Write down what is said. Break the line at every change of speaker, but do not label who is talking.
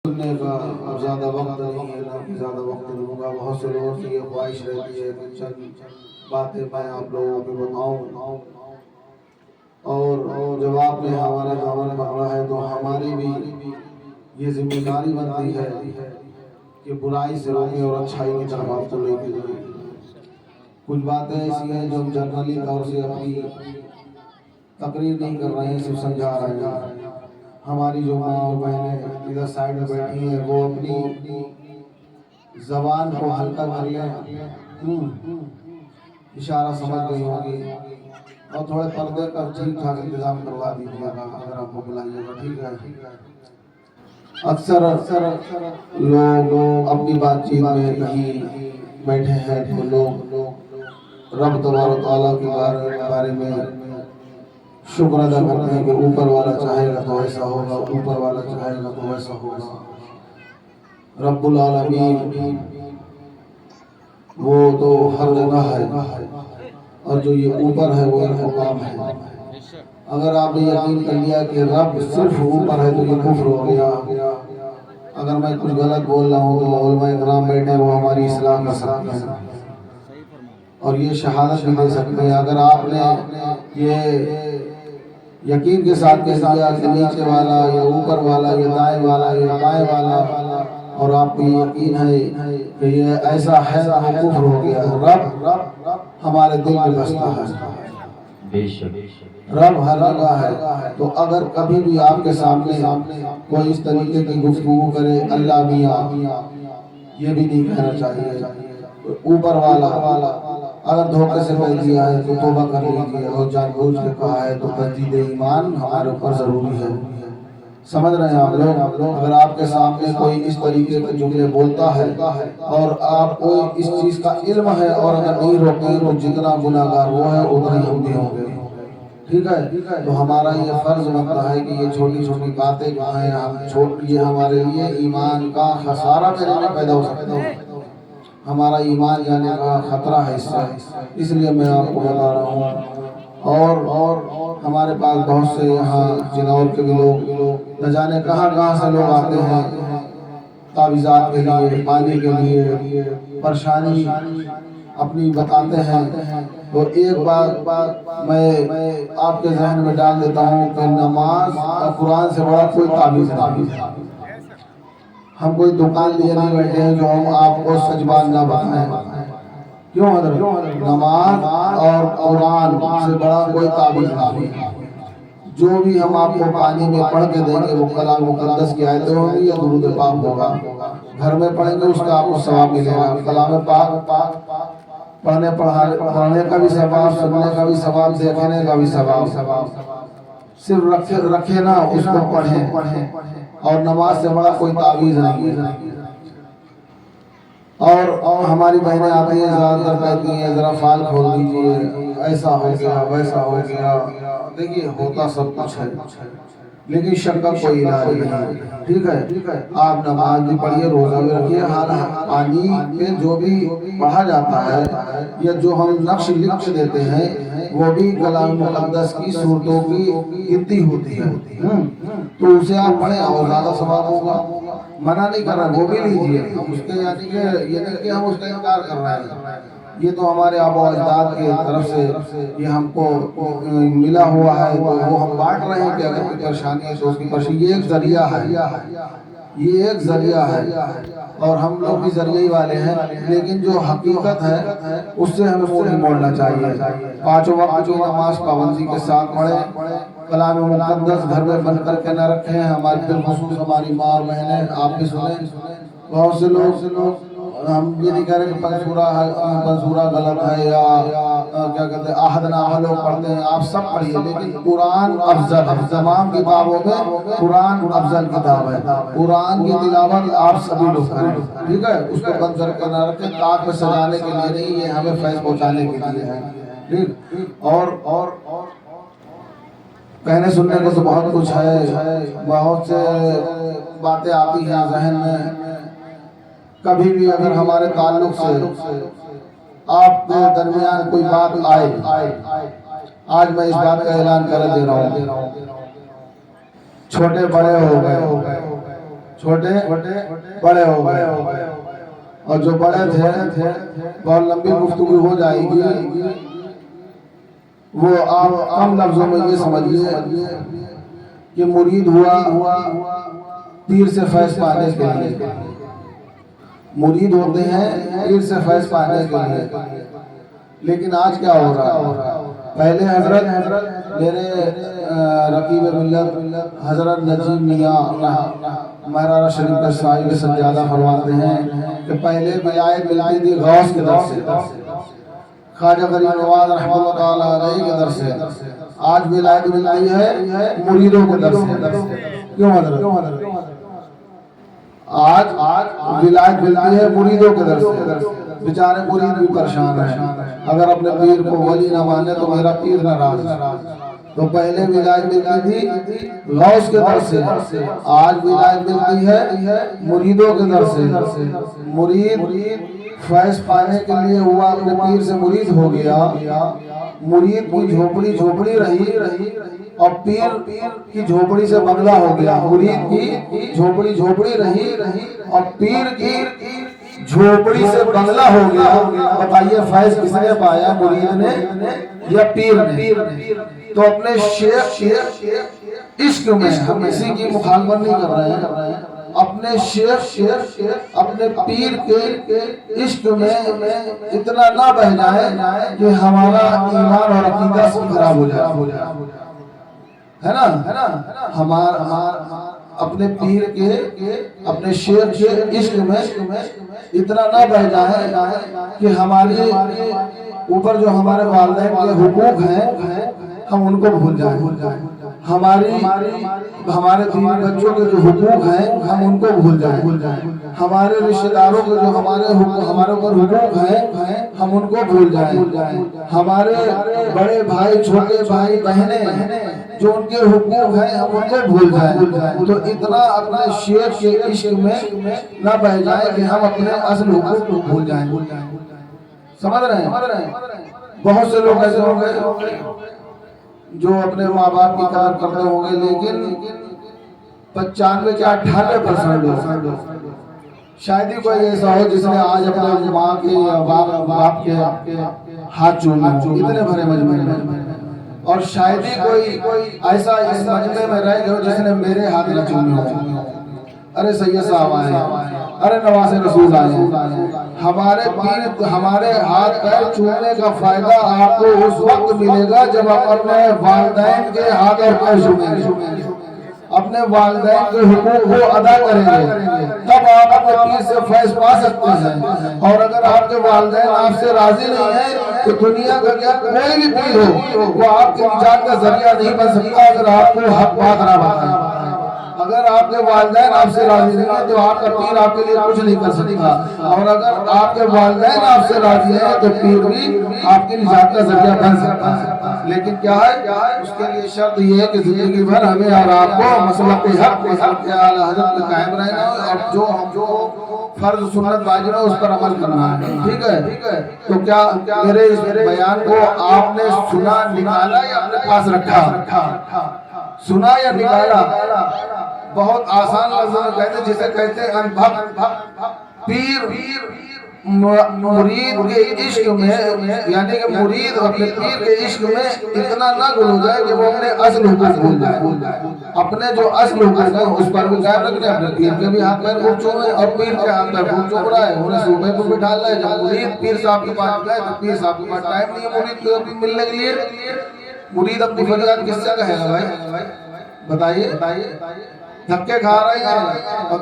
سننے کا اب زیادہ وقت نہیں ہے، نہ کہ زیادہ وقت لوں گا۔ بہت سے لوگوں کی یہ خواہش رہتی ہے کہ چند باتیں میں آپ لوگوں کو بتاؤں، اور جب آپ نے ہمارا دامن پکڑا ہے تو ہماری بھی یہ ذمہ داری بنتی ہے کہ برائی سے روکیں اور اچھائی کی طرف آپ کو لے کے جائیں۔ کچھ باتیں ایسی ہیں جو ہم جنرلی طور سے اپنی تقریر نہیں کر رہے ہیں، صرف سمجھا رہے ہیں۔ ہماری جو ماں اور بہنیں ادھر سائڈ میں بیٹھی ہیں وہ اپنی زبان کو ہلکا کر لیں، اشارہ سمجھ گئی ہوگی، اور تھوڑے پردے کا ٹھیک ٹھاک انتظام کروا دیجیے گا اگر آپ کو بلائیے گا، ٹھیک ہے؟ اکثر لوگ اپنی بات چیت میں کہیں بیٹھے ہیں تو لوگ رب تبارک و تعالیٰ کے بارے میں شکر ادا کرتے ہیں کہ اوپر والا چاہے گا تو ایسا ہوگا، اوپر والا چاہے گا تو ایسا ہوگا۔ رب العالمین وہ تو ہر جگہ ہے، اور جو یہ اوپر ہے وہ ایک مقام ہے۔ اگر آپ نے یقین کر لیا کہ رب صرف اوپر ہے تو یہ کفر ہو گیا۔ اگر میں کچھ غلط بول رہا ہوں تو علماء اکرام بیٹھے وہ ہماری اصلاح کر سکتے ہیں اور یہ شہادت بھی دے سکتے ہیں۔ اگر آپ نے یہ یقین کے ساتھ کہہ دیا کہ نیچے والا یا اوپر والا یا دائیں والا یا بائیں والا، اور آپ کو یقین ہے کہ یہ ایسا ہے تو وہ کفر ہو گیا۔ رب ہمارے دل میں بستا ہے، رب ہر جگہ ہے۔ تو اگر کبھی بھی آپ کے سامنے کوئی اس طریقے کی گفتگو کرے اللہ میاں، یہ بھی نہیں کہنا چاہیے۔ اوپر والا اگر دھوکے سے کہہ دیا ہے تو توبہ کر لیجیے، اور جان بوجھ کے کہا ہے تو تجدید ایمان ہمارے اوپر ضروری ہے۔ سمجھ رہے ہیں آپ لوگ؟ اگر آپ کے سامنے کوئی اس طریقے کے جملے بولتا ہے اور آپ کو اس چیز کا علم ہے اور اگر نہیں روکیں تو جتنا گناہگار وہ ہے اتنا ہی ہم بھی ہوں گے، ٹھیک ہے؟ تو ہمارا یہ فرض بنتا ہے کہ یہ چھوٹی چھوٹی باتیں جو ہیں یہ ہمارے لیے ایمان کا خسارہ پیدا ہو سکتا ہے، ہمارا ایمان جانے کا خطرہ ہے اس سے، اس لیے میں آپ کو بتا رہا ہوں۔ اور ہمارے پاس بہت سے یہاں جنور کے بھی لوگ نہ جانے کہاں سے لوگ آتے ہیں تعویذات کے لیے، پانی کے لیے، پریشانی اپنی بتاتے ہیں۔ تو ایک بات میں آپ کے ذہن میں ڈال دیتا ہوں کہ نماز اور قرآن سے بڑا کوئی تعویذ نہیں۔ ہم کوئی دکان لیے نہیں بیٹھے ہیں جو ہم آپ کو سچ بات نہ بتائیں، کیوں حضرت؟ نماز اور قرآن سے بڑا کوئی تعویذ نہیں۔ جو بھی ہم آپ کو پانی میں پڑھ کے دیں گے وہ کلام مقدس کی آیتیں ہوں گی یا درود پاک ہوگا، گھر میں پڑھیں گے اس کا آپ کو ثواب ملے گا۔ کلام پاک پڑھنے کا بھی ثواب، سننے کا بھی ثواب، دیکھنے کا بھی ثواب۔ صرف رکھے نا اس کو پڑھیں، اور نماز سے بڑا کوئی تعویذ نہیں ہے۔ اور ہماری بہنیں آتی ہیں زیادہ تر کہتی ہیں ذرا فال کھول دیجئے، ایسا ہو گیا ویسا ہو گیا۔ دیکھیے ہوتا سب کچھ ہے لیکن شک کا کوئی علاج نہیں، ٹھیک ہے؟ آپ نماز بھی پڑھیے، روزہ بھی رکھیے، پانی میں جو بھی پڑھا جاتا ہے یا جو ہم نقش لکھ کے دیتے ہیں وہ بھی کلام مقدس کی صورتوں کی گنتی ہوتی ہے، تو اسے آپ پڑھیں اور زیادہ ثواب ہوگا۔ منع نہیں کر رہے، وہ بھی لیجیے، ہم اس کے یعنی کہ یہ نہیں کہ ہم اس کا انکار کر رہے ہیں، یہ تو ہمارے آبا و اجداد کی طرف سے یہ ہم کو ملا ہوا ہے تو وہ ہم بانٹ رہے ہیں کہ اگر کوئی پریشانی ہے تو اس کی پریشانی، یہ ایک ذریعہ ہے، یہ ایک ذریعہ ہے، اور ہم لوگ بھی ذریعے والے ہیں، لیکن جو حقیقت ہے اس سے ہمیں منہ نہیں موڑنا چاہیے۔ پانچوں وقت کی نماز پابندی کے ساتھ پڑھیں، کلام مقدس گھر میں بند کر کے نہ رکھیں۔ ہماری بالخصوص ہماری ماں اور بہنیں آپ بھی سنیں، بہت سے لوگ ہم یہ نہیں کہہ رہے کہ منصورہ غلط ہے یا کیا کہتے ہیں احد نامہ لوگ پڑھتے ہیں، آپ سب پڑھیے، لیکن قرآن افضل ہے۔ تمام کتابوں میں قرآن افضل کتاب ہے، قرآن کی تلاوت آپ سبھی لوگ کریں، ٹھیک ہے؟ اس کو بند کر کے نہ رکھیں، تاک میں سجانے کے لیے نہیں، یہ ہمیں فیض پہنچانے کے لیے ہے، ٹھیک؟ اور کہنے سننے کو تو بہت کچھ ہے، بہت سے باتیں آتی ہیں ذہن میں۔ کبھی بھی اگر ہمارے تعلق سے آپ کے درمیان کوئی بات آئے، آج میں اس بات کا اعلان کر دے رہا ہوں، چھوٹے بڑے ہو گئے، چھوٹے بڑے ہو گئے، اور جو بڑے تھے بہت لمبی گفتگو ہو جائے گی، وہ آپ کم لفظوں میں یہ سمجھیے کہ مرید ہوا پیر سے فیض پانے کے لیے، مرید ہوتے ہیں پیر سے فیض پانے کے لیے، لیکن آج کیا ہو رہا ہے؟ پہلے حضرت میرے رقیب ملت حضرت نجیب میاں مہرانہ شریف کے سائے کے سجادہ فرماتے ہیں کہ پہلے ولایت ملتی تھی غوث کے در سے، خواجہ غریب نواز رحمۃ اللہ تعالیٰ علیہ کے در سے، آج ولایت ملتی ہے مریدوں کے در سے۔ کیوں حضرت؟ آج ولایت ملتی ہے مریدوں کے در سے، بیچارے مرید بھی پریشان ہیں، اگر اپنے پیر کو ولی نہ مانے تو میرا پیر ناراض۔ تو پہلے ولایت ملتی تھی غوث کے در سے، آج ولایت ملتی ہے مریدوں کے در سے۔ مرید فیض پانے کے لیے ہوا اپنے پیر سے مرید ہو گیا، مرید کی جھوپڑی رہی اور پیر کی جھوپڑی سے بنگلہ ہو گیا، مرید کی جھوپڑی رہی اور پیر کی جھوپڑی سے بنگلہ ہو گیا۔ بتائیے فیض کس نے پایا، مرید نے یا پیر نے؟ تو اپنے شیخ عشق میں، ہم اسی کی مخالفت نہیں کر رہے ہیں، اپنے شیخ اپنے پیر کے عشق میں اتنا نہ بہ جائے کہ ہمارا ایمان اور عقیدہ سب خراب ہو جائے، ہے نا؟ ہمارا اپنے پیر کے اپنے شیخ کے عشق میں اتنا نہ بہ جائے کہ ہمارے اوپر جو ہمارے والدین کے حقوق ہیں ہم ان کو بھول جائیں، ہمارے بیوی بچوں کے جو حقوق ہیں ہم ان کو بھول جائیں، ہمارے رشتہ داروں کے جو ہمارے اوپر حقوق ہیں ہم ان کو بھول جائیں، ہمارے بڑے بھائی چھوٹے بھائی بہنیں جو ان کے حقوق ہیں ہم ان کو بھول جائیں۔ تو اتنا اپنے شیخ کے عشق میں نہ بہ جائیں کہ ہم اپنے اصل حقوق کو بھول جائیں۔ سمجھ رہے ہیں؟ بہت سے لوگ ایسے ہوں گے جو اپنے ماں باپ کی قدر کرتے ہوں گے، لیکن 95 یا 98% لوگ شاید ہی کوئی ایسا ہو جس نے آج اپنے ماں کے یا باپ کے ہاتھ چومے، اتنے بھرے مجمع میں، اور شاید ہی کوئی ایسا اس مجمع میں رہ گیا جس نے میرے ہاتھ نہ چومے ہو۔ ارے سید صاحب آئے، ارے نواز رسول آئے، ہمارے پیر ہمارے ہاتھ پیر چومنے کا فائدہ آپ کو اس وقت ملے گا جب آپ اپنے والدین کے ہاتھ اور پیر چومیں گے، اپنے والدین کے حقوق کو ادا کریں گے، تب آپ اپنے پیر سے فیض پا سکتے ہیں۔ اور اگر آپ کے والدین آپ سے راضی نہیں ہیں تو دنیا کا کیا کوئی بھی پیر ہو وہ آپ کے نجات کا ذریعہ نہیں بن سکتا اگر آپ کو حق بات نہ بتائیں۔ اگر آپ کے والدین آپ سے راضی نہیں ہیں تو آپ کا پیر آپ کے لیے کچھ نہیں کر سکتا، اور اگر آپ کے والدین آپ سے راضی ہیں تو پیر بھی آپ کی نجات کا ذریعہ بن سکتا ہے۔ لیکن کیا ہے اس کے لیے شرط یہ ہے کہ زندگی بھر ہمیں اور آپ کو مسلک حق مسلک اعلی حضرت پہ قائم رہنا ہے، اور جو فرض سنت واجب ہے اس پر عمل کرنا ہے، ٹھیک ہے؟ تو کیا میرے اس بیان کو آپ نے سنا، نکالا یا اپنے پاس رکھا؟ سنا یا نکالا؟ بہت آسان لفظوں میں کہتے ہیں، جسے کہتے ہیں انبھک پیر مرید کے عشق میں، یعنی کہ مرید اپنے پیر کے عشق میں اتنا نہ گل ہو جائے کہ وہ اپنے اصل حقوق بھول جائے، اپنے جو اصل حقوق ہیں اس پر بھی قائم رکھنے، اپنے پیر کے بھی ہاتھ پیر خوب چومے، اور پیر کے ہاتھ پیر خوب چوم رہا ہے انہیں صوبے کو بٹھا رہا ہے۔ جب مرید پیر صاحب کے پاس گئے تو پیر صاحب کے پاس ٹائم نہیں ہے مرید کو اپنی ملنے کے لیے، مرید اپنی فریاد کس سے کہے گا بھائی؟ بتائیے، دھکے کھا رہے ہیں اور